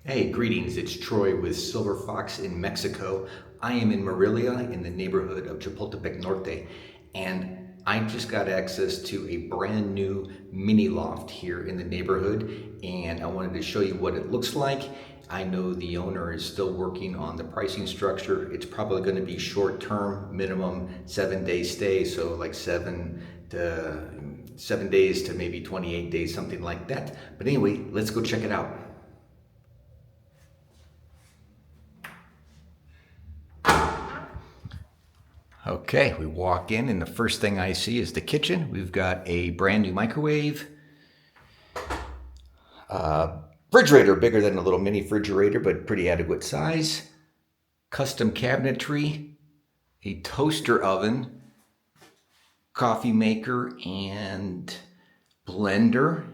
Hey, greetings. It's Troy with Silver Fox in Mexico. I am in Morelia in the neighborhood of Chapultepec Norte, and I just got access to a brand new mini loft here in the neighborhood, and I wanted to show you what it looks like. I know the owner is still working on the pricing structure. It's probably going to be short term, minimum 7-day stay, so like 7 days to maybe 28 days, something like that. But anyway, let's go check it out. Okay, we walk in and the first thing I see is the kitchen. We've got a brand new microwave, refrigerator bigger than a little mini refrigerator, but pretty adequate size, custom cabinetry, a toaster oven, coffee maker, and blender.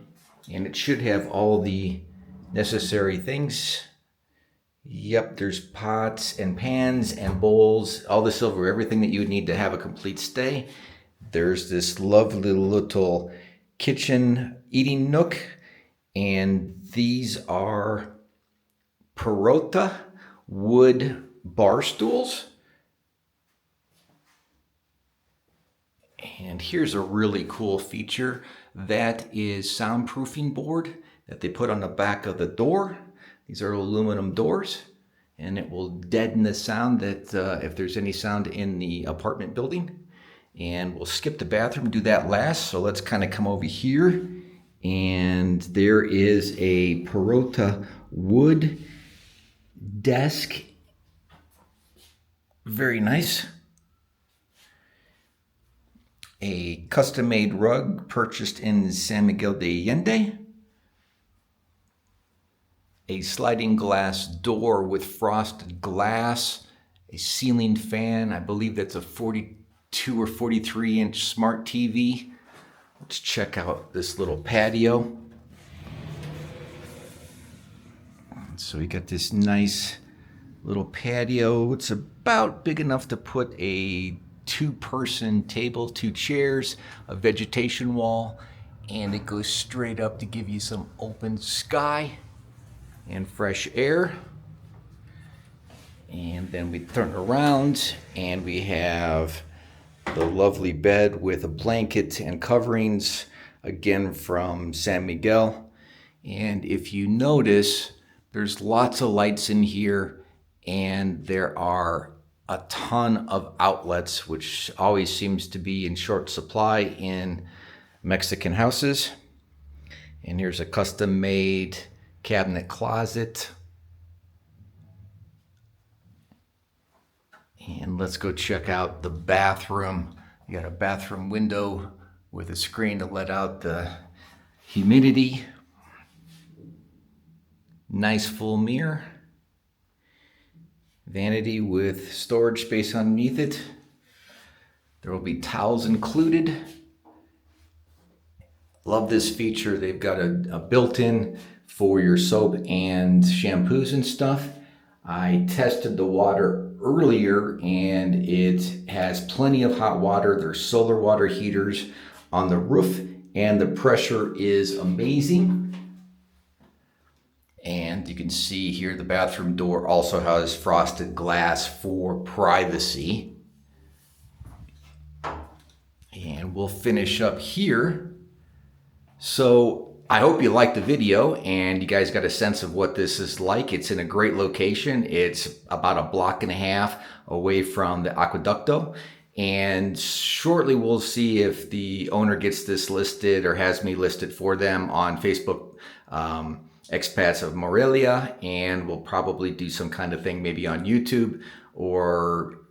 And it should have all the necessary things. Yep, there's pots and pans and bowls, all the silver, everything that you would need to have a complete stay. There's this lovely little kitchen eating nook, and these are Perota wood bar stools. And here's a really cool feature. That is soundproofing board that they put on the back of the door. These are aluminum doors, and it will deaden the sound that if there's any sound in the apartment building. And we'll skip the bathroom, do that last. So let's kind of come over here, and there is a Perota wood desk. Very nice. A custom-made rug purchased in San Miguel de Allende. A sliding glass door with frosted glass, a ceiling fan. I believe that's a 42 or 43 inch smart TV. Let's check out this little patio. So we got this nice little patio. It's about big enough to put a 2-person table, 2 chairs, a vegetation wall, and it goes straight up to give you some open sky and fresh air. And then we turn around and we have the lovely bed with a blanket and coverings, again from San Miguel. And if you notice, there's lots of lights in here, and there are a ton of outlets, which always seems to be in short supply in Mexican houses. And here's a custom-made cabinet closet. And let's go check out the bathroom. You got a bathroom window with a screen to let out the humidity. Nice full mirror. Vanity with storage space underneath it. There will be towels included. Love this feature. They've got a built-in for your soap and shampoos and stuff. I tested the water earlier and it has plenty of hot water. There's solar water heaters on the roof and the pressure is amazing. And you can see here the bathroom door also has frosted glass for privacy. And we'll finish up here. So I hope you liked the video and you guys got a sense of what this is like. It's in a great location. It's about a block and a half away from the Aqueducto. And shortly we'll see if the owner gets this listed or has me listed for them on Facebook, Expats of Morelia, and we'll probably do some kind of thing maybe on YouTube, or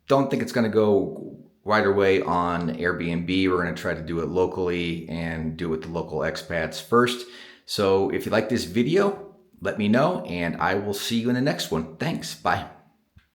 don't think it's going to go right away on Airbnb. We're going to try to do it locally and do it with the local expats first. So if you like this video, let me know, and I will see you in the next one. Thanks. Bye.